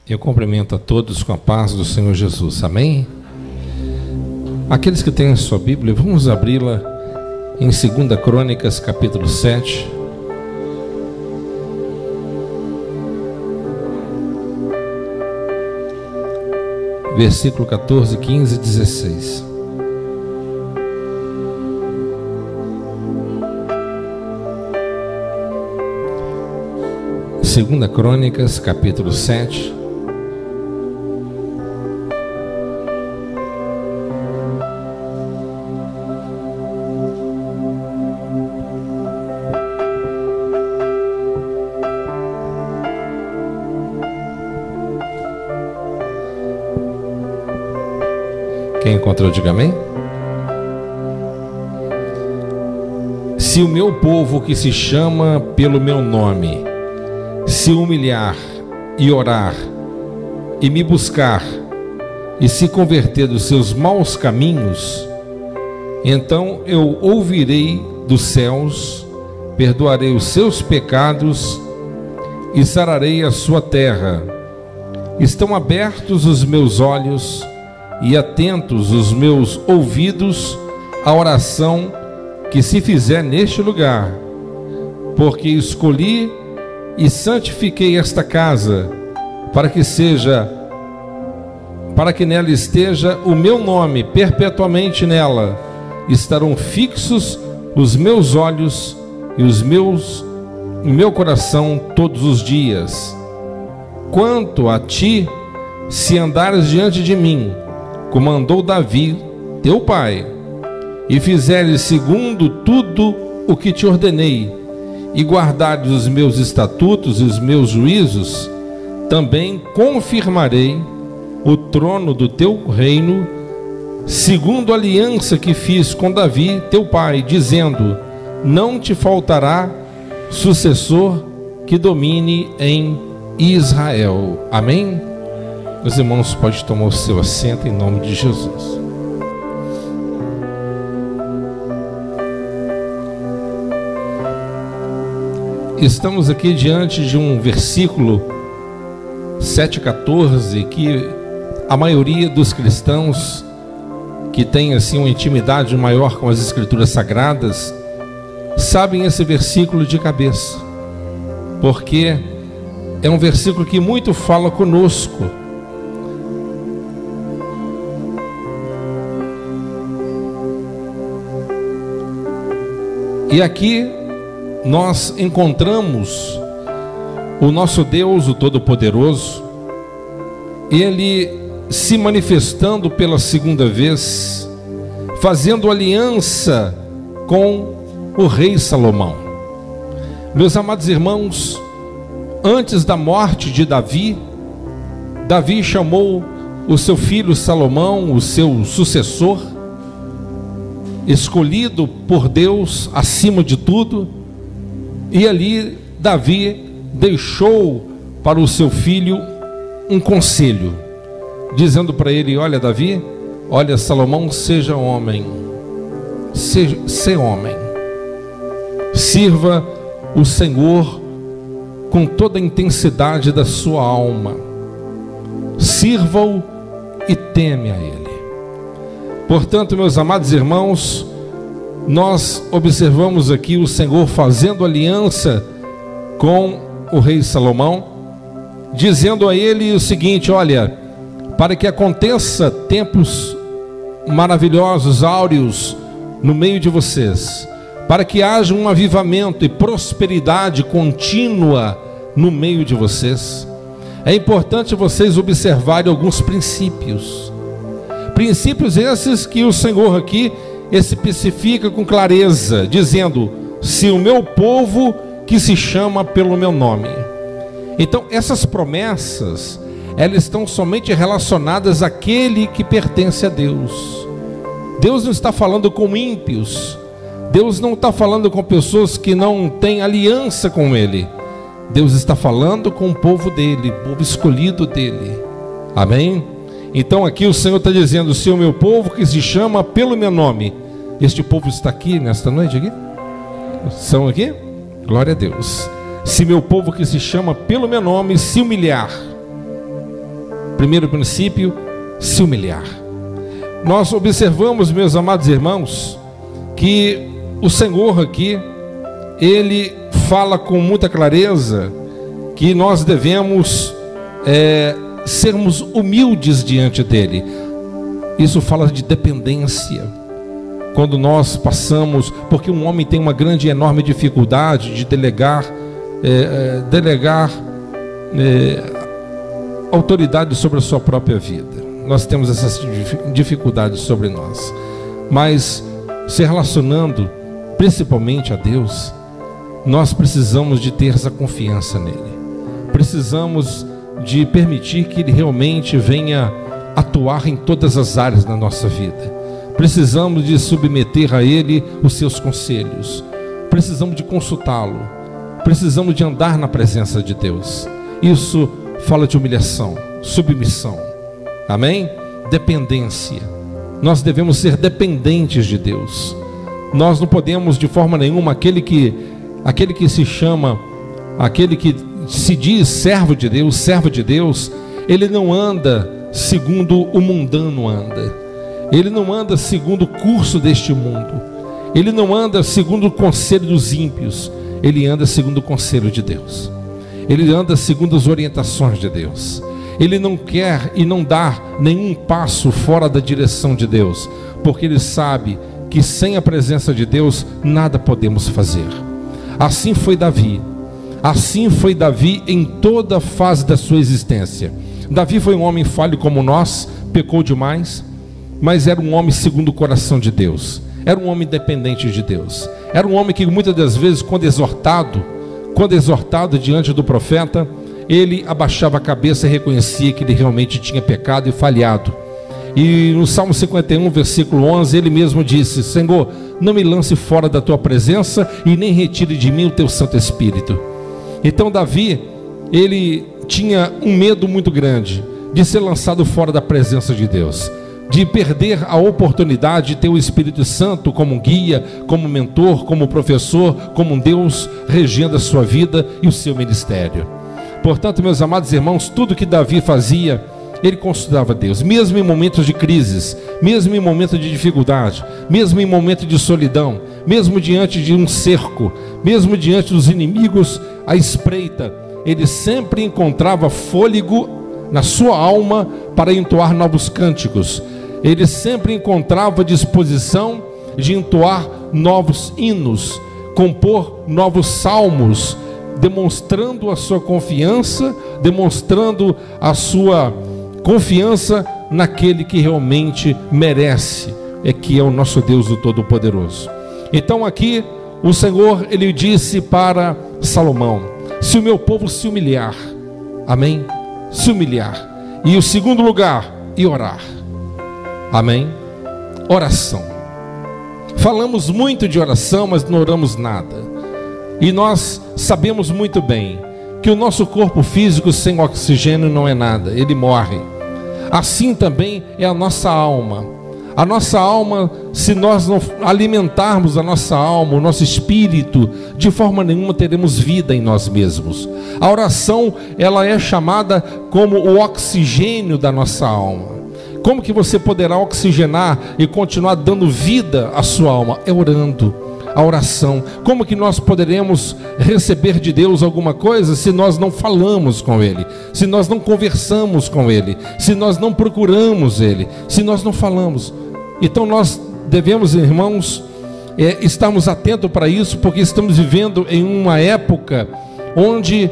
Eu cumprimento a todos com a paz do Senhor Jesus, amém? Aqueles que têm a sua Bíblia, vamos abri-la em 2 Crônicas, capítulo 7. Versículo 14, 15 e 16. Segunda Crônicas, capítulo 7. Quem encontrou, diga amém. Se o meu povo que se chama pelo meu nome se humilhar e orar e me buscar e se converter dos seus maus caminhos, então eu ouvirei dos céus, perdoarei os seus pecados e sararei a sua terra. Estão abertos os meus olhos e atentos os meus ouvidos à oração que se fizer neste lugar, porque escolhi e santifiquei esta casa, para que nela esteja o meu nome, perpetuamente nela estarão fixos os meus olhos e o meu coração todos os dias. Quanto a ti, se andares diante de mim, como andou Davi, teu pai, e fizeres segundo tudo o que te ordenei, e guardares os meus estatutos e os meus juízos, também confirmarei o trono do teu reino, segundo a aliança que fiz com Davi, teu pai, dizendo: não te faltará sucessor que domine em Israel. Amém? Meus irmãos, pode tomar o seu assento em nome de Jesus. Estamos aqui diante de um versículo 7,14 que a maioria dos cristãos que tem assim uma intimidade maior com as Escrituras Sagradas sabem esse versículo de cabeça, porque é um versículo que muito fala conosco. E aqui nós encontramos o nosso Deus, o Todo-Poderoso, Ele se manifestando pela segunda vez, fazendo aliança com o rei Salomão. Meus amados irmãos, antes da morte de Davi, Davi chamou o seu filho Salomão, o seu sucessor, escolhido por Deus acima de tudo, e ali Davi deixou para o seu filho um conselho, dizendo para ele: olha Davi, olha Salomão, seja homem, seja homem, sirva o Senhor com toda a intensidade da sua alma, sirva-o e teme a Ele. Portanto, meus amados irmãos, nós observamos aqui o Senhor fazendo aliança com o rei Salomão, dizendo a ele o seguinte: olha, para que aconteça tempos maravilhosos, áureos no meio de vocês, para que haja um avivamento e prosperidade contínua no meio de vocês, é importante vocês observarem alguns princípios esses que o Senhor aqui especifica com clareza, dizendo: se o meu povo que se chama pelo meu nome. Então essas promessas, elas estão somente relacionadas àquele que pertence a Deus. Deus não está falando com ímpios, Deus não está falando com pessoas que não têm aliança com Ele. Deus está falando com o povo dele, o povo escolhido dele. Amém? Então aqui o Senhor está dizendo: se o meu povo que se chama pelo meu nome, este povo está aqui nesta noite aqui? São aqui? Glória a Deus. Se meu povo que se chama pelo meu nome se humilhar. Primeiro princípio, se humilhar. Nós observamos, meus amados irmãos, que o Senhor aqui, Ele fala com muita clareza que nós devemos sermos humildes diante dEle. Isso fala de dependência. Quando nós passamos, porque um homem tem uma grande e enorme dificuldade de delegar autoridade sobre a sua própria vida. Nós temos essas dificuldades sobre nós. Mas se relacionando principalmente a Deus, nós precisamos de ter essa confiança nele. Precisamos de permitir que Ele realmente venha atuar em todas as áreas da nossa vida. Precisamos de submeter a Ele os seus conselhos. Precisamos de consultá-lo. Precisamos de andar na presença de Deus. Isso fala de humilhação, submissão. Amém? Dependência. Nós devemos ser dependentes de Deus. Nós não podemos de forma nenhuma, aquele que se chama, aquele que se diz servo de Deus, ele não anda segundo o mundano anda. Ele não anda segundo o curso deste mundo. Ele não anda segundo o conselho dos ímpios. Ele anda segundo o conselho de Deus. Ele anda segundo as orientações de Deus. Ele não quer e não dá nenhum passo fora da direção de Deus, porque ele sabe que sem a presença de Deus nada podemos fazer. Assim foi Davi. Assim foi Davi em toda a fase da sua existência. Davi foi um homem falho como nós, pecou demais, mas era um homem segundo o coração de Deus. Era um homem dependente de Deus. Era um homem que muitas das vezes, quando exortado diante do profeta, ele abaixava a cabeça e reconhecia que ele realmente tinha pecado e falhado. E no Salmo 51, versículo 11, ele mesmo disse: Senhor, não me lance fora da tua presença e nem retire de mim o teu Santo Espírito. Então Davi, ele tinha um medo muito grande de ser lançado fora da presença de Deus, de perder a oportunidade de ter o Espírito Santo como guia, como mentor, como professor, como um Deus regendo a sua vida e o seu ministério. Portanto, meus amados irmãos, tudo que Davi fazia, ele consultava Deus, mesmo em momentos de crises, mesmo em momentos de dificuldade, mesmo em momentos de solidão, mesmo diante de um cerco, mesmo diante dos inimigos à espreita, ele sempre encontrava fôlego na sua alma para entoar novos cânticos. Ele sempre encontrava disposição de entoar novos hinos, compor novos salmos, demonstrando a sua confiança, demonstrando a sua confiança naquele que realmente merece, que é o nosso Deus do Todo-Poderoso. Então aqui o Senhor, ele disse para Salomão: se o meu povo se humilhar, amém? Se humilhar. E o segundo lugar, e orar. Amém? Oração. Falamos muito de oração, mas não oramos nada. E nós sabemos muito bem que o nosso corpo físico sem oxigênio não é nada, ele morre. Assim também é a nossa alma. A nossa alma, se nós não alimentarmos a nossa alma, o nosso espírito, de forma nenhuma teremos vida em nós mesmos. A oração, ela é chamada como o oxigênio da nossa alma. Como que você poderá oxigenar e continuar dando vida à sua alma? É orando. A oração. Como que nós poderemos receber de Deus alguma coisa se nós não falamos com Ele, se nós não conversamos com Ele, se nós não procuramos Ele, se nós não falamos? Então nós devemos, irmãos, estarmos atentos para isso, porque estamos vivendo em uma época onde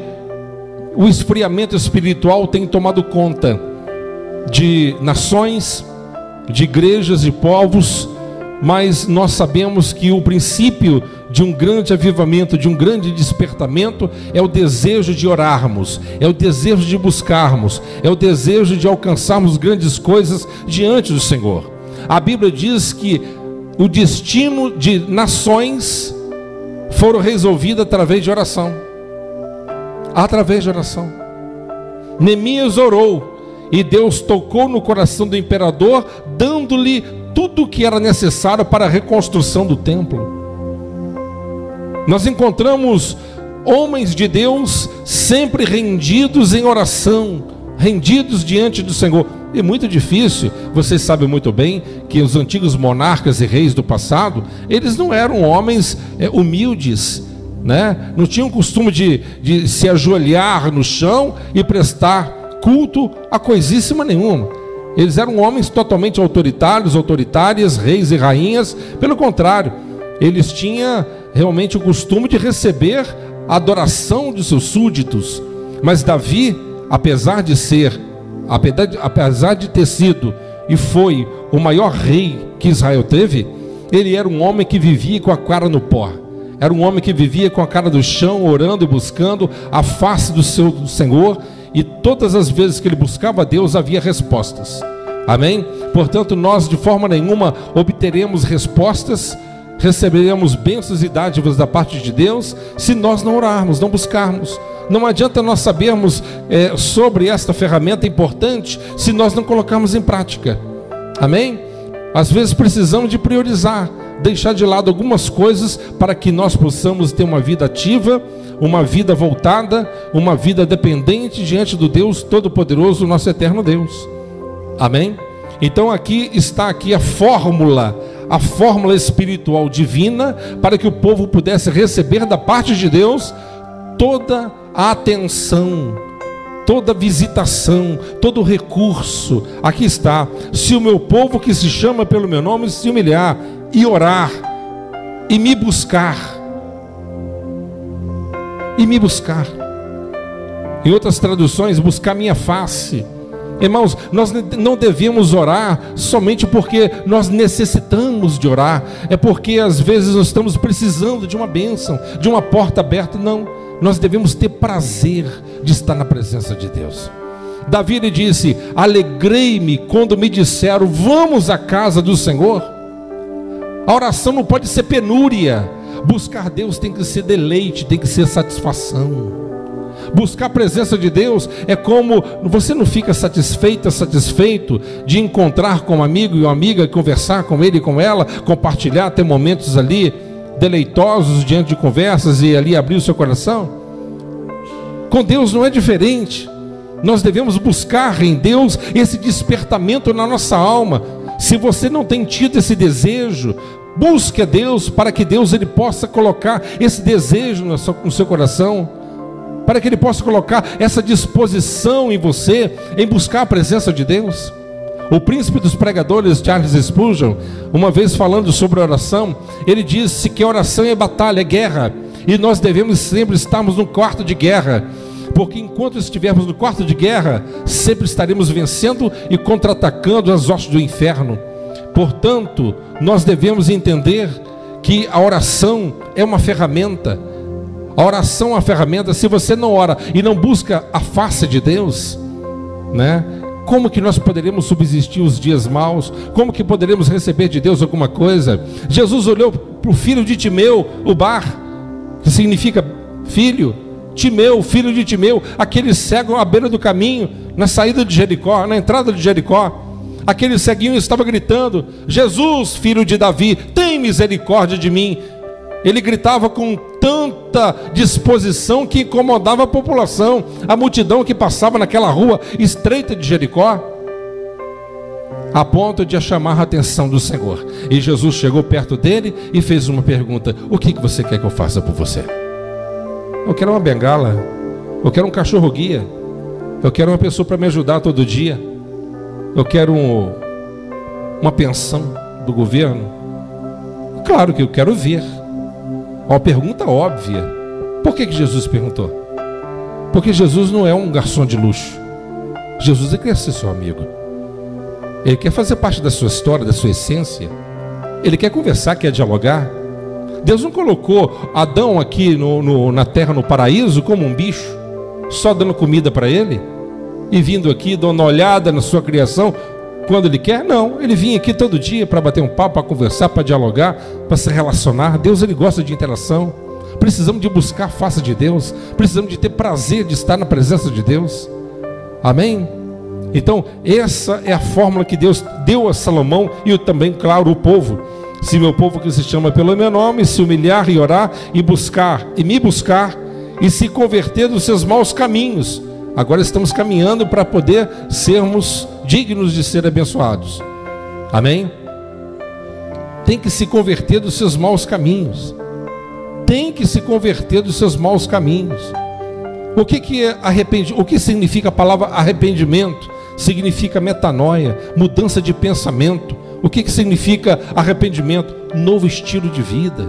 o esfriamento espiritual tem tomado conta de nações, de igrejas e povos. Mas nós sabemos que o princípio de um grande avivamento, de um grande despertamento, é o desejo de orarmos, é o desejo de buscarmos, é o desejo de alcançarmos grandes coisas diante do Senhor. A Bíblia diz que o destino de nações foram resolvidos através de oração. Através de oração. Neemias orou, e Deus tocou no coração do imperador, dando-lhe tudo o que era necessário para a reconstrução do templo. Nós encontramos homens de Deus sempre rendidos em oração, rendidos diante do Senhor. É muito difícil, vocês sabem muito bem que os antigos monarcas e reis do passado, eles não eram homens humildes, né? Não tinham o costume de se ajoelhar no chão e prestar culto a coisíssima nenhuma. Eles eram homens totalmente autoritários, autoritárias, reis e rainhas. Pelo contrário, eles tinham realmente o costume de receber a adoração de seus súditos. Mas Davi, apesar de ter sido e foi o maior rei que Israel teve, ele era um homem que vivia com a cara no pó. Era um homem que vivia com a cara no chão, orando e buscando a face do seu Senhor, e todas as vezes que ele buscava a Deus havia respostas. Amém? Portanto, nós de forma nenhuma obteremos respostas, receberemos bênçãos e dádivas da parte de Deus se nós não orarmos, não buscarmos. Não adianta nós sabermos sobre esta ferramenta importante se nós não colocarmos em prática. Amém? Às vezes precisamos de priorizar, deixar de lado algumas coisas para que nós possamos ter uma vida ativa, uma vida voltada, uma vida dependente diante do Deus Todo-Poderoso, nosso eterno Deus. Amém? Então aqui está a fórmula espiritual divina para que o povo pudesse receber da parte de Deus toda a atenção, toda a visitação, todo o recurso. Aqui está: se o meu povo que se chama pelo meu nome se humilhar e orar e me buscar, em outras traduções, buscar minha face. Irmãos, nós não devemos orar somente porque nós necessitamos de orar, é porque às vezes nós estamos precisando de uma bênção, de uma porta aberta. Não, nós devemos ter prazer de estar na presença de Deus. Davi, ele disse: alegrei-me quando me disseram, vamos à casa do Senhor. A oração não pode ser penúria. Buscar Deus tem que ser deleite, tem que ser satisfação. Buscar a presença de Deus é como você não fica satisfeito de encontrar com um amigo e uma amiga, conversar com ele e com ela, compartilhar, ter momentos ali deleitosos diante de conversas e ali abrir o seu coração. Com Deus não é diferente. Nós devemos buscar em Deus esse despertamento na nossa alma. Se você não tem tido esse desejo, busque a Deus para que Deus ele possa colocar esse desejo no seu coração, para que ele possa colocar essa disposição em você, em buscar a presença de Deus. O príncipe dos pregadores, Charles Spurgeon, uma vez falando sobre oração, ele disse que a oração é batalha, é guerra, e nós devemos sempre estarmos no quarto de guerra, porque enquanto estivermos no quarto de guerra, sempre estaremos vencendo e contra-atacando as hostes do inferno. Portanto, nós devemos entender que a oração é uma ferramenta. A oração é uma ferramenta. Se você não ora e não busca a face de Deus, né? Como que nós poderemos subsistir os dias maus? Como que poderemos receber de Deus alguma coisa? Jesus olhou para o filho de Timeu, o Bar, que significa filho. Timeu, filho de Timeu, aquele cego à beira do caminho, na saída de Jericó, na entrada de Jericó. Aquele ceguinho estava gritando: Jesus, filho de Davi, tem misericórdia de mim. Ele gritava com tanta disposição que incomodava a população, a multidão que passava naquela rua estreita de Jericó, a ponto de chamar a atenção do Senhor. E Jesus chegou perto dele e fez uma pergunta: o que você quer que eu faça por você? Eu quero uma bengala, eu quero um cachorro guia, eu quero uma pessoa para me ajudar todo dia, eu quero uma pensão do governo. Claro que eu quero ver. Uma pergunta óbvia. Por que Jesus perguntou? Porque Jesus não é um garçom de luxo. Jesus quer ser seu amigo. Ele quer fazer parte da sua história, da sua essência. Ele quer conversar, quer dialogar. Deus não colocou Adão aqui na terra, no paraíso, como um bicho, só dando comida para ele e vindo aqui dando uma olhada na sua criação quando ele quer. Não, ele vinha aqui todo dia para bater um papo, para conversar, para dialogar, para se relacionar. Deus, ele gosta de interação. Precisamos de buscar a face de Deus, precisamos de ter prazer de estar na presença de Deus. Amém? Então, essa é a fórmula que Deus deu a Salomão e também, claro, o povo. Se meu povo que se chama pelo meu nome se humilhar e orar e buscar, e me buscar, e se converter dos seus maus caminhos. Agora estamos caminhando para poder sermos dignos de ser abençoados. Amém? Tem que se converter dos seus maus caminhos. Tem que se converter dos seus maus caminhos. O que é arrependimento? O que significa a palavra arrependimento? Significa metanoia, mudança de pensamento. O que significa arrependimento? Novo estilo de vida.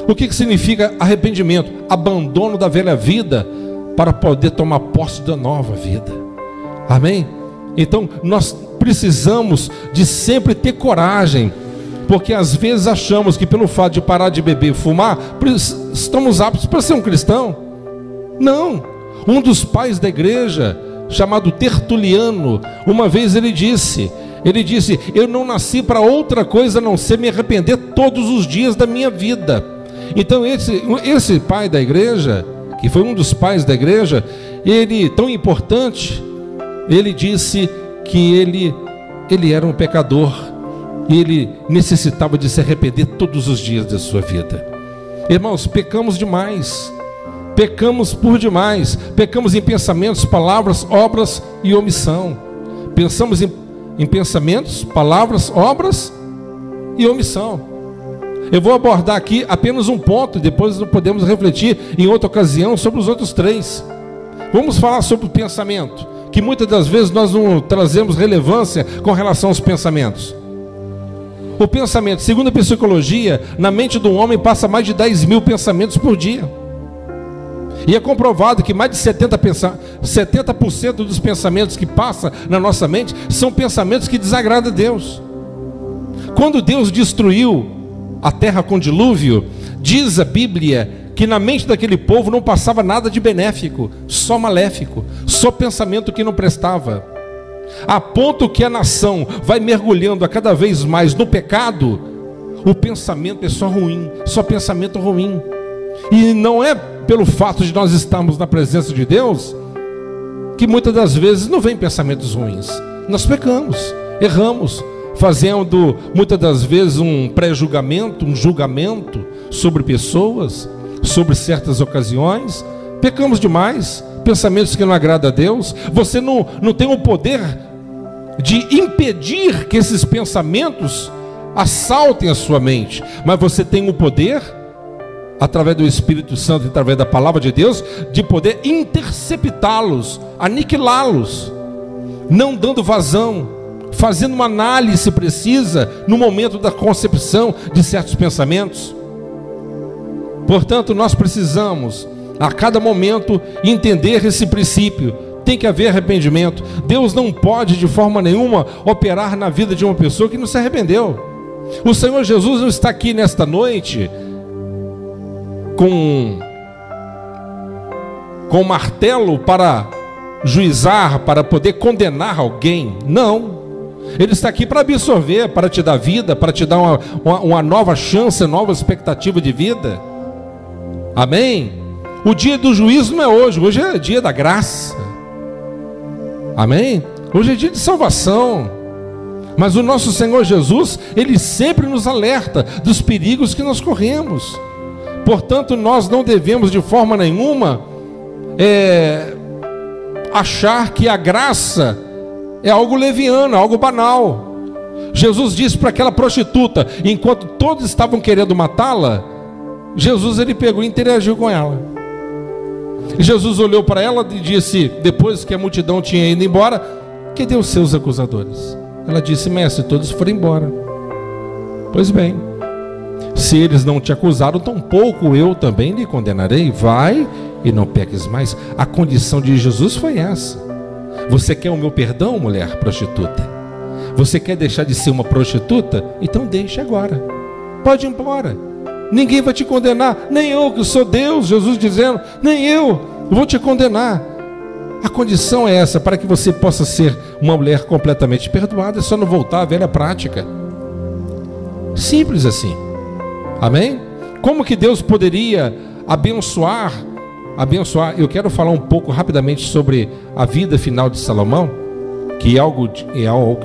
O que significa arrependimento? Abandono da velha vida para poder tomar posse da nova vida. Amém? Então nós precisamos de sempre ter coragem, porque às vezes achamos que pelo fato de parar de beber e fumar, estamos aptos para ser um cristão. Não. Um dos pais da igreja, chamado Tertuliano, uma vez ele disse, eu não nasci para outra coisa a não ser me arrepender todos os dias da minha vida. Então esse pai da igreja, que foi um dos pais da igreja, ele, tão importante, ele disse que ele era um pecador e ele necessitava de se arrepender todos os dias da sua vida. Irmãos, pecamos demais. Pecamos por demais. Pecamos em pensamentos, palavras, obras e omissão. Pensamos em pensamentos, palavras, obras e omissão. Eu vou abordar aqui apenas um ponto, depois podemos refletir em outra ocasião sobre os outros 3. Vamos falar sobre o pensamento, que muitas das vezes nós não trazemos relevância com relação aos pensamentos. O pensamento, segundo a psicologia, na mente do homem passa mais de 10 mil pensamentos por dia. E é comprovado que mais de 70% dos pensamentos que passam na nossa mente são pensamentos que desagradam a Deus. Quando Deus destruiu a terra com dilúvio, diz a Bíblia que na mente daquele povo não passava nada de benéfico, só maléfico, só pensamento que não prestava. A ponto que a nação vai mergulhando a cada vez mais no pecado, o pensamento é só ruim, só pensamento ruim. E não é pelo fato de nós estarmos na presença de Deus que muitas das vezes não vem pensamentos ruins. Nós pecamos, erramos, fazendo muitas das vezes um pré-julgamento, um julgamento sobre pessoas, sobre certas ocasiões. Pecamos demais, pensamentos que não agradam a Deus. Você não tem o poder de impedir que esses pensamentos assaltem a sua mente, mas você tem o poder, através do Espírito Santo, através da palavra de Deus, de poder interceptá-los, aniquilá-los, não dando vazão, fazendo uma análise precisa no momento da concepção de certos pensamentos. Portanto, nós precisamos a cada momento entender esse princípio. Tem que haver arrependimento. Deus não pode de forma nenhuma operar na vida de uma pessoa que não se arrependeu. O Senhor Jesus não está aqui nesta noite com martelo para juizar, para poder condenar alguém. Não. Ele está aqui para absorver, para te dar vida, para te dar uma nova chance, nova expectativa de vida. Amém? O dia do juízo não é hoje, hoje é dia da graça. Amém? Hoje é dia de salvação. Mas o nosso Senhor Jesus, Ele sempre nos alerta dos perigos que nós corremos. Portanto, nós não devemos de forma nenhuma achar que a graça é algo leviano, algo banal. Jesus disse para aquela prostituta, enquanto todos estavam querendo matá-la, Jesus ele pegou e interagiu com ela. Jesus olhou para ela e disse, depois que a multidão tinha ido embora, cadê os seus acusadores? Ela disse, mestre, todos foram embora. Pois bem, se eles não te acusaram, tampouco eu também lhe condenarei. Vai e não peques mais. A condição de Jesus foi essa. Você quer o meu perdão, mulher prostituta? Você quer deixar de ser uma prostituta? Então deixe agora. Pode ir embora. Ninguém vai te condenar. Nem eu que sou Deus, Jesus dizendo, nem eu vou te condenar. A condição é essa, para que você possa ser uma mulher completamente perdoada, é só não voltar à velha prática. Simples assim. Amém? Como que Deus poderia abençoar? Eu quero falar um pouco rapidamente sobre a vida final de Salomão. que é algo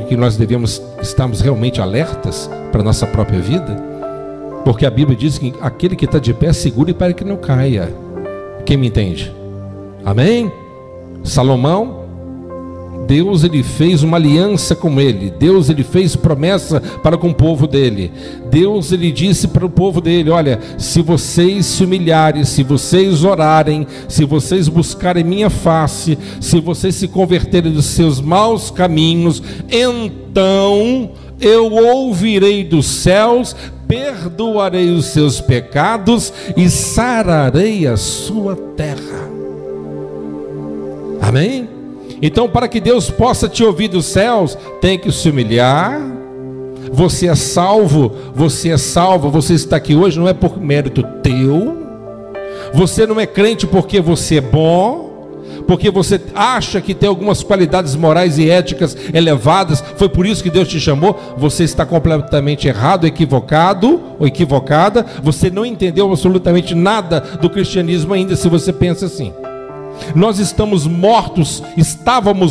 que nós devemos estarmos realmente alertas para a nossa própria vida, porque a Bíblia diz que aquele que está de pé segure para que não caia. Quem me entende? Amém? Salomão, Deus ele fez uma aliança com ele, Deus ele fez promessa para com o povo dele. Deus ele disse para o povo dele: olha, se vocês se humilharem, se vocês orarem, se vocês buscarem minha face, se vocês se converterem dos seus maus caminhos, então eu ouvirei dos céus, perdoarei os seus pecados e sararei a sua terra. Amém? Então, para que Deus possa te ouvir dos céus, tem que se humilhar. Você é salvo, você é salva, você está aqui hoje não é por mérito teu. Você não é crente porque você é bom, porque você acha que tem algumas qualidades morais e éticas elevadas, foi por isso que Deus te chamou. Você está completamente errado, equivocado ou equivocada. Você não entendeu absolutamente nada do cristianismo ainda se você pensa assim. Nós estávamos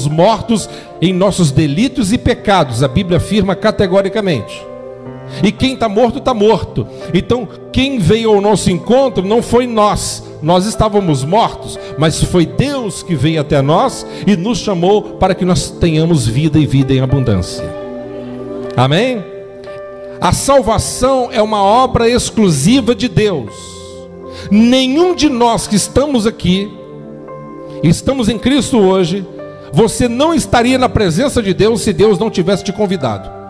mortos em nossos delitos e pecados, a Bíblia afirma categoricamente. E quem está morto, está morto. Então, quem veio ao nosso encontro não foi nós estávamos mortos, mas foi Deus que veio até nós e nos chamou para que nós tenhamos vida e vida em abundância. Amém? A salvação é uma obra exclusiva de Deus. Nenhum de nós que estamos aqui, estamos em Cristo hoje, você não estaria na presença de Deus se Deus não tivesse te convidado.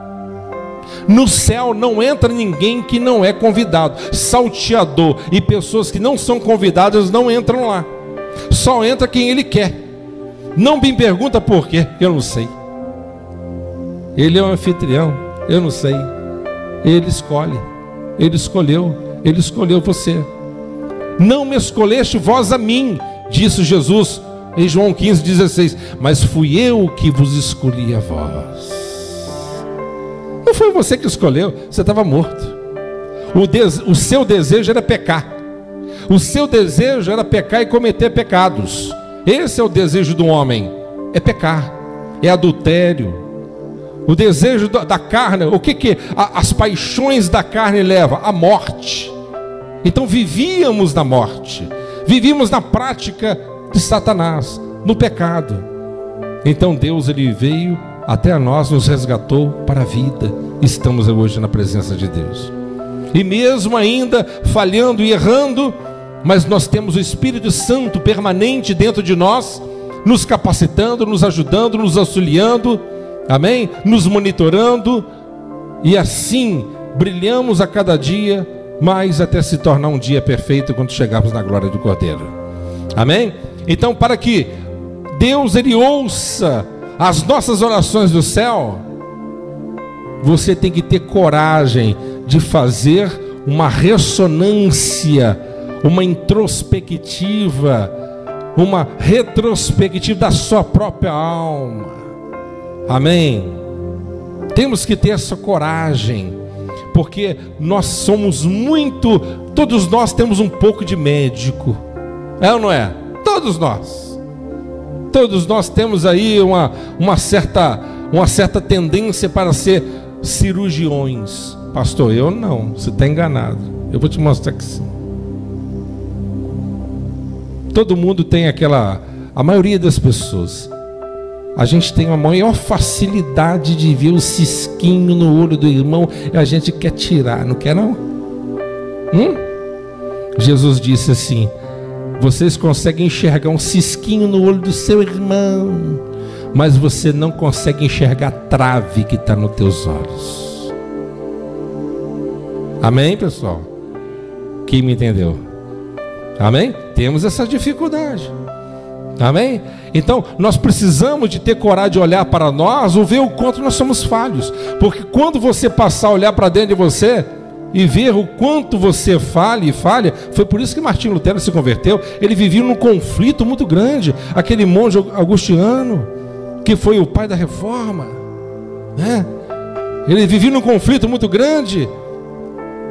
No céu não entra ninguém que não é convidado. Salteador e pessoas que não são convidadas não entram lá. Só entra quem Ele quer. Não me pergunta por quê, eu não sei. Ele é um anfitrião, eu não sei. Ele escolhe, Ele escolheu você. Não me escolheste vós a mim, disse Jesus em João 15,16, mas fui eu que vos escolhi a vós. Não foi você que escolheu, você estava morto. O seu desejo era pecar. O seu desejo era pecar e cometer pecados. Esse é o desejo do homem, é pecar, é adultério. O desejo da carne, o que as paixões da carne levam? A morte. Então vivíamos na morte, vivíamos na prática de Satanás, no pecado. Então Deus ele veio até a nós, nos resgatou para a vida. Estamos hoje na presença de Deus. E mesmo ainda falhando e errando, mas nós temos o Espírito Santo permanente dentro de nós, nos capacitando, nos ajudando, nos auxiliando, amém? Nos monitorando, e assim brilhamos a cada dia mais até se tornar um dia perfeito quando chegarmos na glória do Cordeiro. Amém? Então, para que Deus ele ouça as nossas orações do céu, você tem que ter coragem de fazer uma ressonância, uma introspectiva, uma retrospectiva da sua própria alma. Amém? Temos que ter essa coragem, porque nós somos todos nós temos um pouco de médico, é ou não é? Todos nós temos aí uma certa tendência para ser cirurgiões. Pastor, eu não, você está enganado. Eu vou te mostrar que sim. Todo mundo tem a maioria das pessoas, a gente tem a maior facilidade de ver o cisquinho no olho do irmão e a gente quer tirar, não quer não? Jesus disse assim: vocês conseguem enxergar um cisquinho no olho do seu irmão, mas você não consegue enxergar a trave que está nos teus olhos. Amém, pessoal? Quem me entendeu? Amém? Temos essa dificuldade. Amém? Então nós precisamos de ter coragem de olhar para nós, ou ver o quanto nós somos falhos. Porque quando você passar a olhar para dentro de você e ver o quanto você falha e falha, foi por isso que Martinho Lutero se converteu. Ele vivia num conflito muito grande. Aquele monge agostiniano, que foi o pai da reforma, né? Ele vivia num conflito muito grande,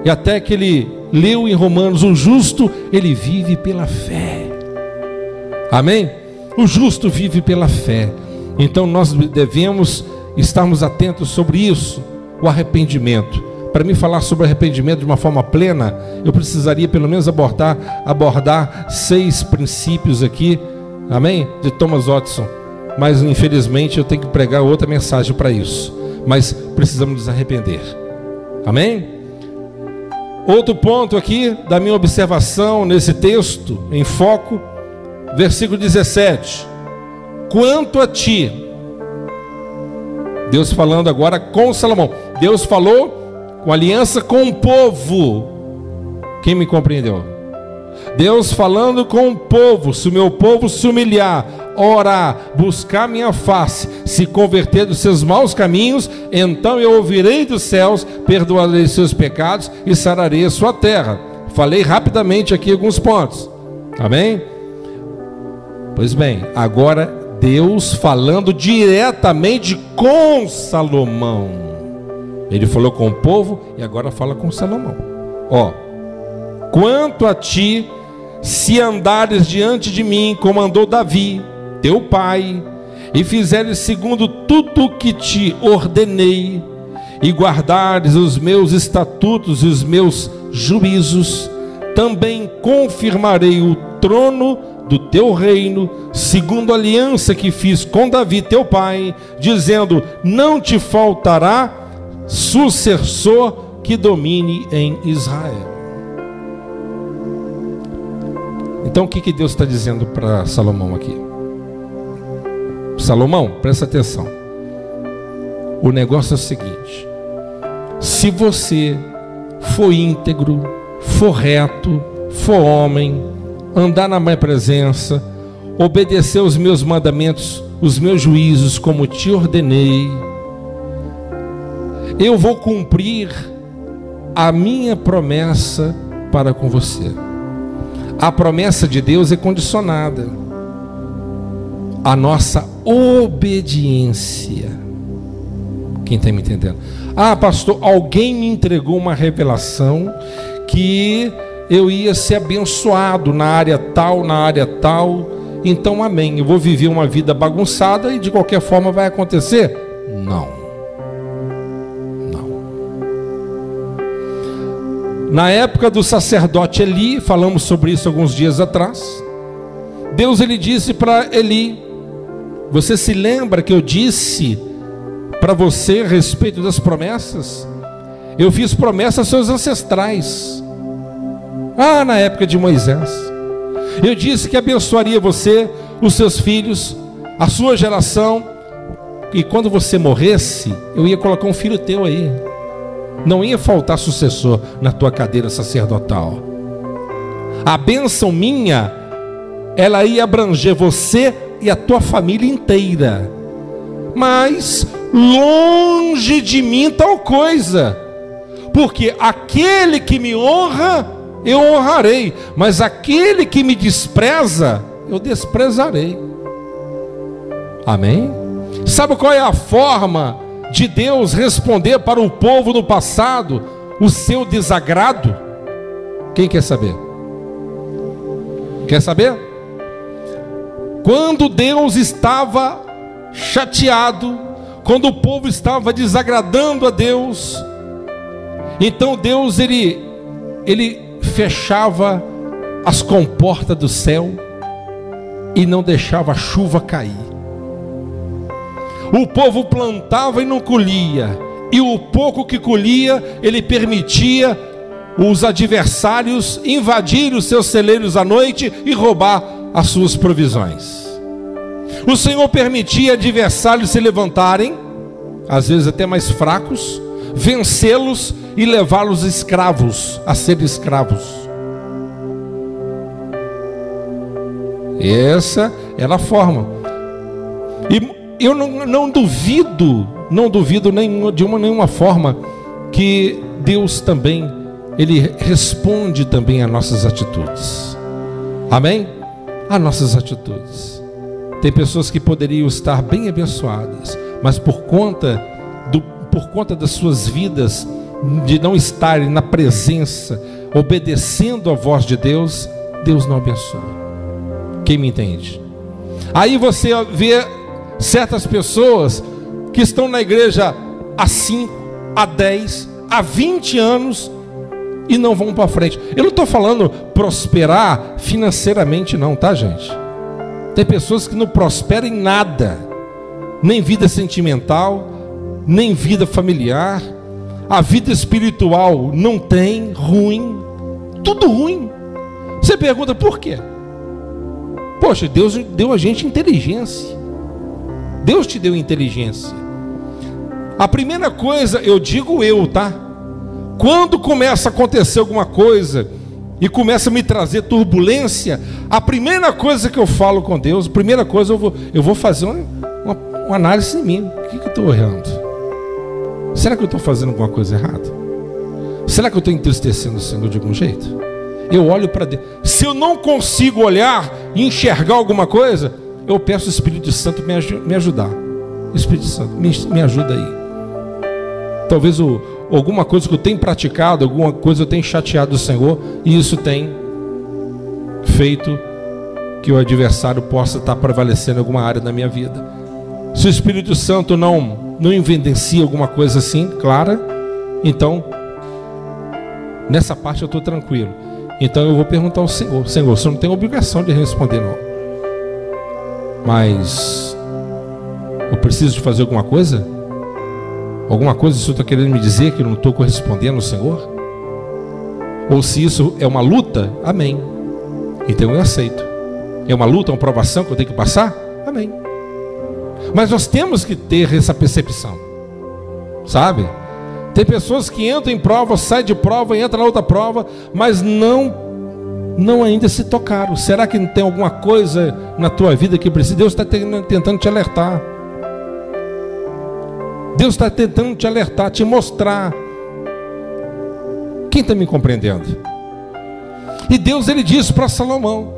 e até que ele leu em Romanos: o justo, ele vive pela fé. Amém? O justo vive pela fé. Então nós devemos estarmos atentos sobre isso, o arrependimento. Para mim falar sobre arrependimento de uma forma plena, eu precisaria pelo menos abordar 6 princípios aqui, amém? De Thomas Watson. Mas infelizmente eu tenho que pregar outra mensagem para isso. Mas precisamos nos arrepender, amém? Outro ponto aqui da minha observação nesse texto em foco, versículo 17: quanto a ti, Deus falando agora com Salomão. Deus falou com aliança com o povo. Quem me compreendeu? Deus falando com o povo: se o meu povo se humilhar, orar, buscar minha face, se converter dos seus maus caminhos, então eu ouvirei dos céus, perdoarei seus pecados e sararei a sua terra. Falei rapidamente aqui alguns pontos, amém? Pois bem, agora Deus falando diretamente com Salomão. Ele falou com o povo e agora fala com Salomão. Ó, quanto a ti, se andares diante de mim, como andou Davi, teu pai, e fizeres segundo tudo o que te ordenei, e guardares os meus estatutos e os meus juízos, também confirmarei o trono do teu reino, segundo a aliança que fiz com Davi teu pai, dizendo: não te faltará sucessor que domine em Israel. Então o que Deus está dizendo para Salomão aqui? Salomão, presta atenção. O negócio é o seguinte: se você for íntegro, for reto, for homem, andar na minha presença, obedecer os meus mandamentos, os meus juízos, como te ordenei, eu vou cumprir a minha promessa para com você. A promessa de Deus é condicionada à nossa obediência. Quem está me entendendo? Ah, pastor, alguém me entregou uma revelação que eu ia ser abençoado na área tal, então amém, eu vou viver uma vida bagunçada e de qualquer forma vai acontecer? Não. Na época do sacerdote Eli, falamos sobre isso alguns dias atrás, Deus ele disse para Eli: você se lembra que eu disse para você a respeito das promessas? Eu fiz promessas aos seus ancestrais. Na época de Moisés, eu disse que abençoaria você, os seus filhos, a sua geração, e quando você morresse, eu ia colocar um filho teu aí. Não ia faltar sucessor na tua cadeira sacerdotal. A bênção minha, ela ia abranger você e a tua família inteira. Mas longe de mim tal coisa, porque aquele que me honra, eu honrarei, mas aquele que me despreza, eu desprezarei. Amém? Sabe qual é a forma de Deus responder para o povo no passado o seu desagrado? Quem quer saber? Quer saber? Quando Deus estava chateado, quando o povo estava desagradando a Deus, então Deus ele fechava as comportas do céu e não deixava a chuva cair. O povo plantava e não colhia, e o pouco que colhia, ele permitia os adversários invadirem os seus celeiros à noite e roubar as suas provisões. O Senhor permitia adversários se levantarem, às vezes até mais fracos, vencê-los e levá-los escravos, a ser escravos. Essa era a forma. E eu não duvido de nenhuma forma que Deus também, Ele responde também a nossas atitudes. Amém? A nossas atitudes. Tem pessoas que poderiam estar bem abençoadas, mas por conta das suas vidas, de não estarem na presença, obedecendo a voz de Deus, Deus não abençoa. Quem me entende? Aí você vê certas pessoas que estão na igreja há 5, há 10, há 20 anos e não vão para frente. Eu não estou falando prosperar financeiramente não, tá, gente? Tem pessoas que não prosperam em nada, nem vida sentimental, nem vida familiar, a vida espiritual não tem, ruim, tudo ruim. Você pergunta por quê? Poxa, Deus deu a gente inteligência. Deus te deu inteligência. A primeira coisa, eu digo tá? Quando começa a acontecer alguma coisa e começa a me trazer turbulência, a primeira coisa que eu falo com Deus, a primeira coisa eu vou fazer uma análise em mim. O que eu estou errando? Será que eu estou fazendo alguma coisa errada? Será que eu estou entristecendo o Senhor de algum jeito? Eu olho para Deus. Se eu não consigo olhar e enxergar alguma coisa, eu peço ao Espírito Santo me ajudar. Espírito Santo, me ajuda aí. Talvez alguma coisa que eu tenho praticado, alguma coisa eu tenho chateado o Senhor, e isso tem feito que o adversário possa estar prevalecendo em alguma área da minha vida. Se o Espírito Santo não evidencia alguma coisa assim, clara, então nessa parte eu estou tranquilo. Então eu vou perguntar ao Senhor: Senhor, você não tem obrigação de responder não, mas eu preciso de fazer alguma coisa? Alguma coisa o Senhor está querendo me dizer que eu não estou correspondendo ao Senhor? Ou se isso é uma luta, amém, então eu aceito. É uma luta, uma provação que eu tenho que passar? Amém. Mas nós temos que ter essa percepção, sabe? Tem pessoas que entram em prova, saem de prova e entram na outra prova, mas não ainda se tocaram. Será que não tem alguma coisa na tua vida que precisa? Deus está tentando te alertar. Deus está tentando te alertar, te mostrar. Quem está me compreendendo? E Deus, ele disse para Salomão: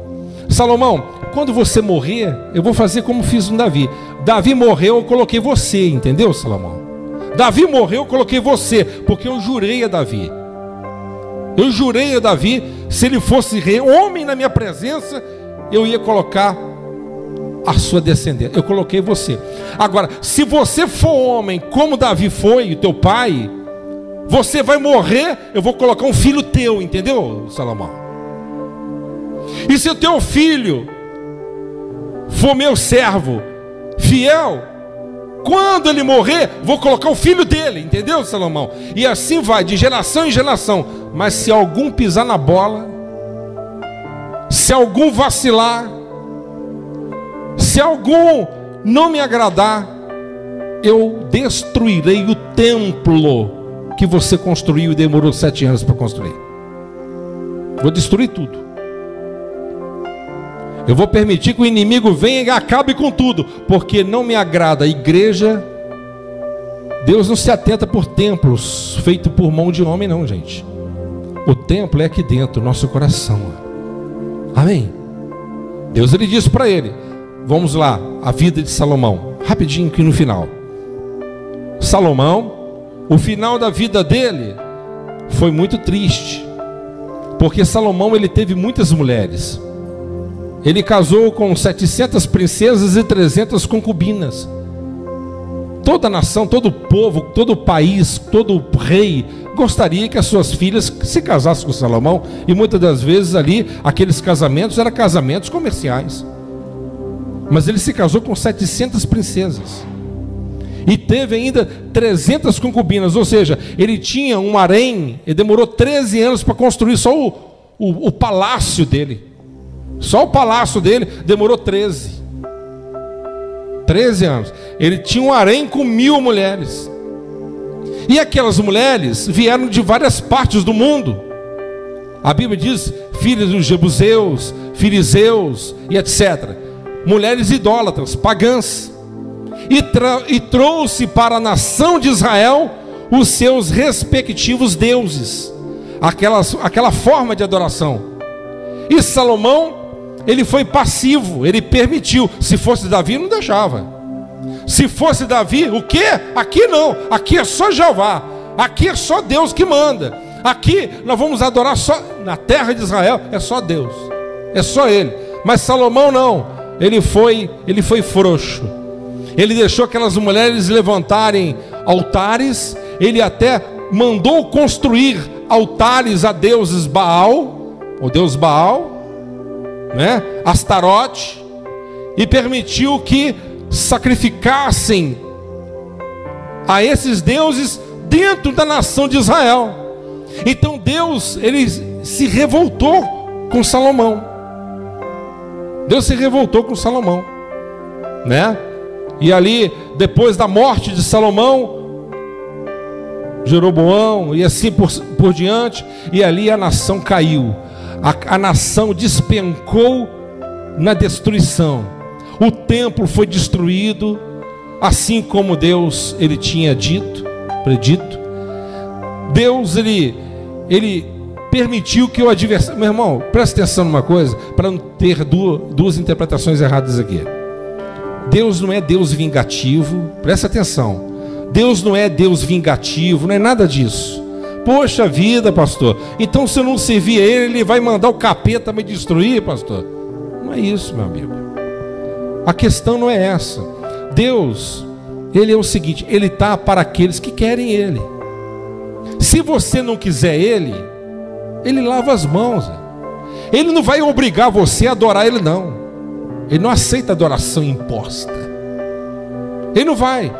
Salomão, quando você morrer, eu vou fazer como fiz com Davi. Davi morreu, eu coloquei você, entendeu, Salomão? Davi morreu, eu coloquei você, porque eu jurei a Davi. Eu jurei a Davi, se ele fosse rei, homem na minha presença, eu ia colocar a sua descendência. Eu coloquei você. Agora, se você for homem como Davi foi, o teu pai, você vai morrer, eu vou colocar um filho teu, entendeu, Salomão? E se o teu filho for meu servo, fiel, quando ele morrer, vou colocar o filho dele, entendeu, Salomão? E assim vai, de geração em geração. Mas se algum pisar na bola, se algum vacilar, se algum não me agradar, eu destruirei o templo que você construiu e demorou 7 anos para construir. Vou destruir tudo. Eu vou permitir que o inimigo venha e acabe com tudo, porque não me agrada a igreja. Deus não se atenta por templos feitos por mão de homem não, gente. O templo é aqui dentro, nosso coração. Amém? Deus, ele disse para ele, vamos lá, a vida de Salomão, rapidinho aqui no final. Salomão, o final da vida dele foi muito triste, porque Salomão, ele teve muitas mulheres. Ele casou com 700 princesas e 300 concubinas. Toda nação, todo povo, todo país, todo rei gostaria que as suas filhas se casassem com Salomão. E muitas das vezes ali, aqueles casamentos eram casamentos comerciais. Mas ele se casou com 700 princesas. E teve ainda 300 concubinas. Ou seja, ele tinha um harém. E demorou 13 anos para construir só o palácio dele. Só o palácio dele demorou 13 anos. Ele tinha um harém com 1000 mulheres. E aquelas mulheres vieram de várias partes do mundo. A Bíblia diz, filhas dos jebuseus, filizeus e etc. Mulheres idólatras, pagãs. E trouxe para a nação de Israel os seus respectivos deuses. Aquela forma de adoração. E Salomão, ele foi passivo, ele permitiu. Se fosse Davi, não deixava. Se fosse Davi, o quê? Aqui não, aqui é só Jeová, aqui é só Deus que manda. Aqui nós vamos adorar só, na terra de Israel é só Deus, é só Ele. Mas Salomão não, ele foi frouxo. Ele deixou aquelas mulheres levantarem altares. Ele até mandou construir altares a deuses Baal, o deus Baal, né? Astarote, e permitiu que sacrificassem a esses deuses dentro da nação de Israel. Então Deus, ele se revoltou com Salomão. Deus se revoltou com Salomão, né? E ali, depois da morte de Salomão, Jeroboão e assim por diante, e ali a nação caiu, a nação despencou na destruição. O templo foi destruído, assim como Deus ele tinha predito. Deus ele permitiu que o adversário... Meu irmão, presta atenção numa coisa, para não ter duas interpretações erradas aqui. Deus não é Deus vingativo, presta atenção. Deus não é Deus vingativo, não é nada disso. Poxa vida, pastor, então se eu não servir a Ele, Ele vai mandar o capeta me destruir, pastor? Não é isso, meu amigo. A questão não é essa. Deus, Ele é o seguinte, Ele está para aqueles que querem Ele. Se você não quiser Ele, Ele lava as mãos. Ele não vai obrigar você a adorar Ele, não. Ele não aceita adoração imposta. Ele não vai.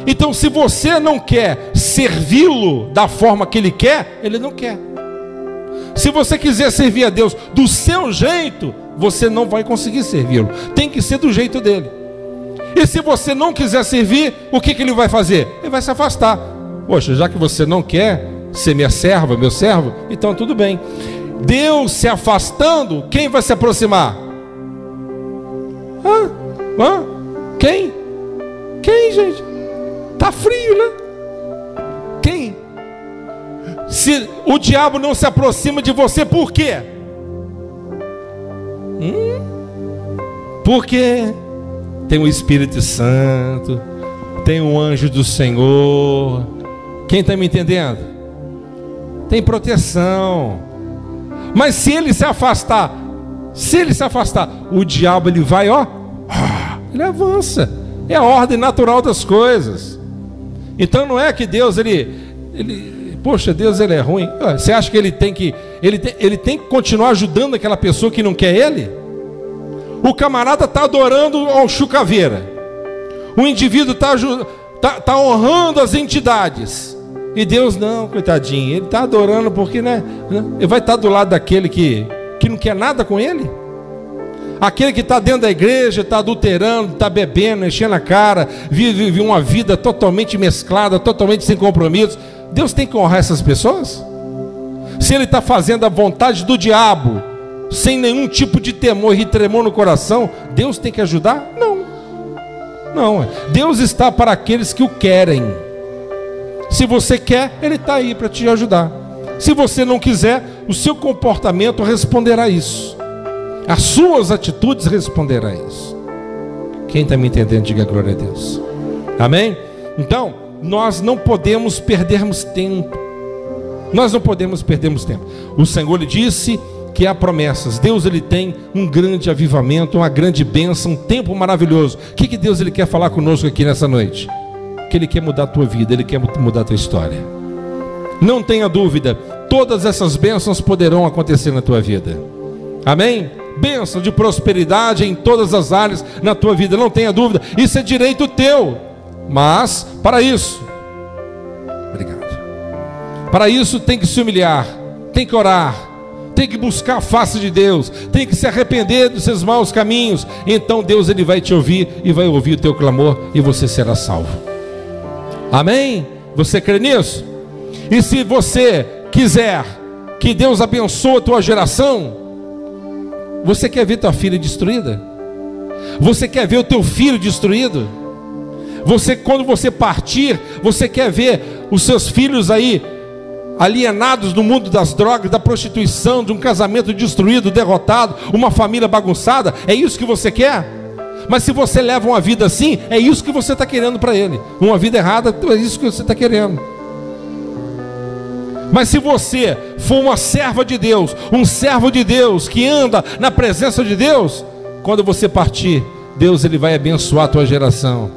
Então, se você não quer servi-lo da forma que Ele quer, Ele não quer. Se você quiser servir a Deus do seu jeito, você não vai conseguir servi-lo. Tem que ser do jeito dele. E se você não quiser servir, o que Ele vai fazer? Ele vai se afastar. Poxa, já que você não quer ser minha serva, meu servo, então tudo bem. Deus se afastando, quem vai se aproximar? Quem? Quem, gente? Tá frio, né? Quem? Se o diabo não se aproxima de você, por quê? Porque tem o Espírito Santo, tem o anjo do Senhor. Quem está me entendendo? Tem proteção. Mas se ele se afastar, o diabo ele vai, ele avança. É a ordem natural das coisas. Então não é que Deus poxa, Deus ele é ruim. Você acha que ele tem que continuar ajudando aquela pessoa que não quer ele? O camarada está adorando ao Chucaveira. O indivíduo está honrando as entidades. E Deus não, coitadinho, ele está adorando porque, né? Ele vai estar do lado daquele que não quer nada com ele? Aquele que está dentro da igreja, está adulterando, está bebendo, enchendo a cara, vive uma vida totalmente mesclada, totalmente sem compromisso. Deus tem que honrar essas pessoas? Se ele está fazendo a vontade do diabo, sem nenhum tipo de temor e tremor no coração, Deus tem que ajudar? Não. Deus está para aqueles que o querem. Se você quer, Ele está aí para te ajudar. Se você não quiser, o seu comportamento responderá isso. As suas atitudes responderão a isso. Quem está me entendendo, diga glória a Deus. Amém? Então, nós não podemos perdermos tempo. O Senhor lhe disse que há promessas. Deus ele tem um grande avivamento, uma grande bênção, um tempo maravilhoso. O que Deus ele quer falar conosco aqui nessa noite? Que Ele quer mudar a tua vida, Ele quer mudar a tua história. Não tenha dúvida, todas essas bênçãos poderão acontecer na tua vida. Amém? Bênção de prosperidade em todas as áreas na tua vida, não tenha dúvida, isso é direito teu. Mas, para isso, para isso tem que se humilhar, tem que orar, tem que buscar a face de Deus, tem que se arrepender dos seus maus caminhos. Então Deus ele vai te ouvir e vai ouvir o teu clamor e você será salvo. Amém? Você crê nisso? E se você quiser que Deus abençoe a tua geração, você quer ver tua filha destruída? Você quer ver o teu filho destruído? Quando você partir, você quer ver os seus filhos aí alienados no mundo das drogas, da prostituição, de um casamento destruído, derrotado, uma família bagunçada? É isso que você quer? Mas se você leva uma vida assim, é isso que você está querendo para ele. Uma vida errada, é isso que você está querendo. Mas se você for uma serva de Deus, um servo de Deus, que anda na presença de Deus, quando você partir, Deus ele vai abençoar a tua geração.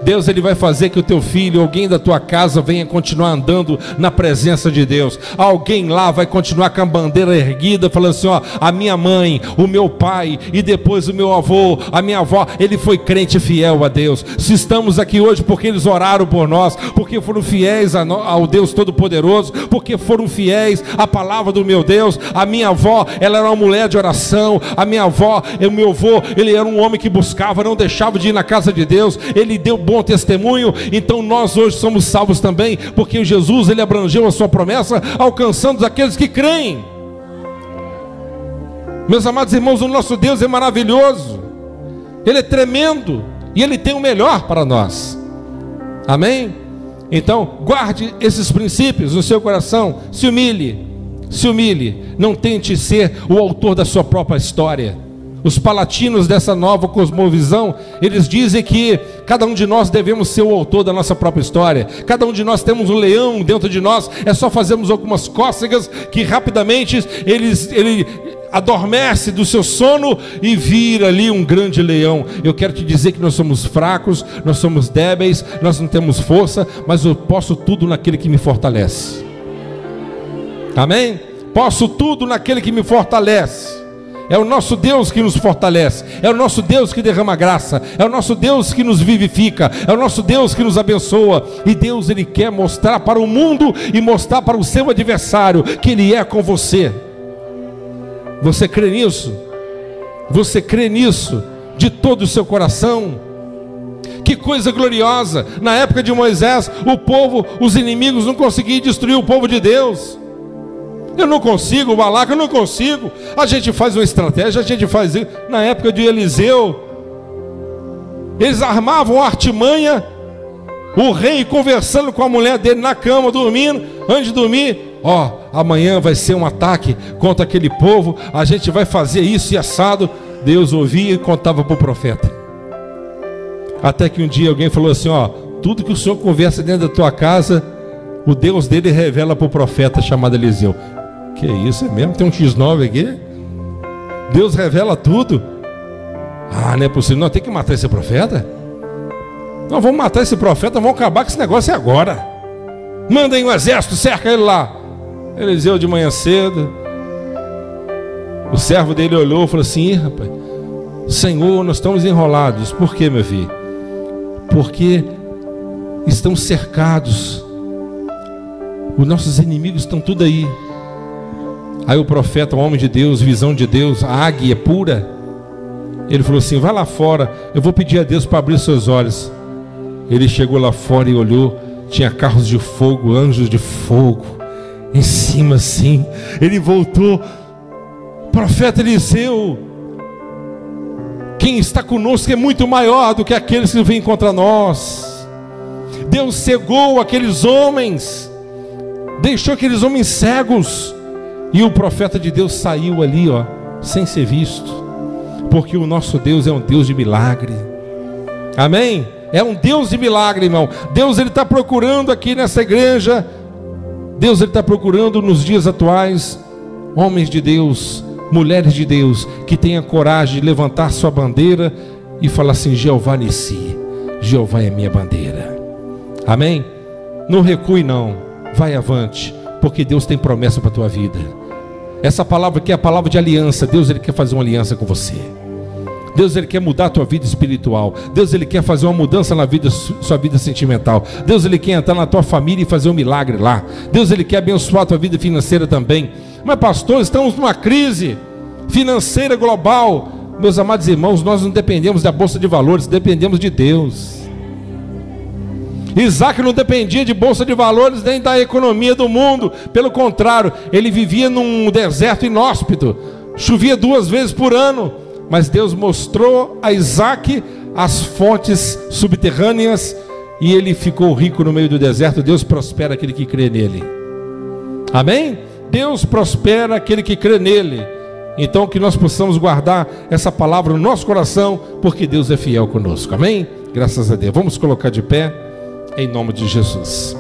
Deus ele vai fazer que o teu filho, alguém da tua casa venha continuar andando na presença de Deus. Alguém lá vai continuar com a bandeira erguida, falando assim, ó, a minha mãe, o meu pai e depois o meu avô, a minha avó, ele foi crente fiel a Deus. Se estamos aqui hoje porque eles oraram por nós, porque foram fiéis ao Deus Todo-Poderoso, porque foram fiéis à palavra do meu Deus. A minha avó, ela era uma mulher de oração. A minha avó, o meu avô, ele era um homem que buscava, não deixava de ir na casa de Deus. Ele deu bom testemunho. Então nós hoje somos salvos também, porque Jesus ele abrangeu a sua promessa, alcançando aqueles que creem. Meus amados irmãos, o nosso Deus é maravilhoso, ele é tremendo e ele tem o melhor para nós. Amém? Então guarde esses princípios no seu coração. Se humilhe, não tente ser o autor da sua própria história. Os palatinos dessa nova cosmovisão, eles dizem que cada um de nós devemos ser o autor da nossa própria história. Cada um de nós temos um leão dentro de nós, é só fazermos algumas cócegas que rapidamente ele adormece do seu sono e vira ali um grande leão. Eu quero te dizer que nós somos fracos, nós somos débeis, nós não temos força, mas eu posso tudo naquele que me fortalece. Amém? Posso tudo naquele que me fortalece. É o nosso Deus que nos fortalece, é o nosso Deus que derrama graça, é o nosso Deus que nos vivifica, é o nosso Deus que nos abençoa. E Deus ele quer mostrar para o mundo e mostrar para o seu adversário que ele é com você. Você crê nisso? Você crê nisso de todo o seu coração? Que coisa gloriosa! Na época de Moisés, o povo, os inimigos não conseguiam destruir o povo de Deus. Eu não consigo, Balaca, eu não consigo. A gente faz uma estratégia, a gente faz isso. Na época de Eliseu, eles armavam a artimanha, o rei conversando com a mulher dele na cama, dormindo, antes de dormir, ó, amanhã vai ser um ataque contra aquele povo, a gente vai fazer isso e assado. Deus ouvia e contava para o profeta. Até que um dia alguém falou assim, ó, tudo que o senhor conversa dentro da tua casa, o Deus dele revela para o profeta chamado Eliseu. Que isso, é mesmo? Tem um X9 aqui? Deus revela tudo? Ah, não é possível, não, tem que matar esse profeta? Não, vamos matar esse profeta, vamos acabar com esse negócio agora. Mandem um exército, cerca ele lá. Eliseu de manhã cedo, o servo dele olhou e falou assim, rapaz, Senhor, nós estamos enrolados. Por quê, meu filho? Porque estão cercados, os nossos inimigos estão tudo aí. Aí o profeta, o homem de Deus, visão de Deus, a águia pura, ele falou assim, vai lá fora, eu vou pedir a Deus para abrir seus olhos. Ele chegou lá fora e olhou, tinha carros de fogo, anjos de fogo em cima assim. Ele voltou, profeta Eliseu, quem está conosco é muito maior do que aqueles que vêm contra nós. Deus cegou aqueles homens, deixou aqueles homens cegos, e o profeta de Deus saiu ali, ó, sem ser visto, porque o nosso Deus é um Deus de milagre. Amém? É um Deus de milagre, irmão. Deus ele está procurando aqui nessa igreja, Deus ele está procurando nos dias atuais homens de Deus, mulheres de Deus, que tenham coragem de levantar sua bandeira e falar assim, Jeová Nissi, Jeová é minha bandeira. Amém? Não recue não, vai avante, porque Deus tem promessa para a tua vida. Essa palavra aqui é a palavra de aliança. Deus ele quer fazer uma aliança com você. Deus ele quer mudar a tua vida espiritual. Deus ele quer fazer uma mudança na vida, sua vida sentimental. Deus ele quer entrar na tua família e fazer um milagre lá. Deus ele quer abençoar a tua vida financeira também. Mas pastor, estamos numa crise financeira global. Meus amados irmãos, nós não dependemos da bolsa de valores, dependemos de Deus. Isaac não dependia de bolsa de valores nem da economia do mundo. Pelo contrário, ele vivia num deserto inóspito. Chovia 2 vezes por ano. Mas Deus mostrou a Isaac as fontes subterrâneas e ele ficou rico no meio do deserto. Deus prospera aquele que crê nele. Amém? Deus prospera aquele que crê nele. Então que nós possamos guardar essa palavra no nosso coração, porque Deus é fiel conosco. Amém? Graças a Deus. Vamos colocar de pé em nome de Jesus.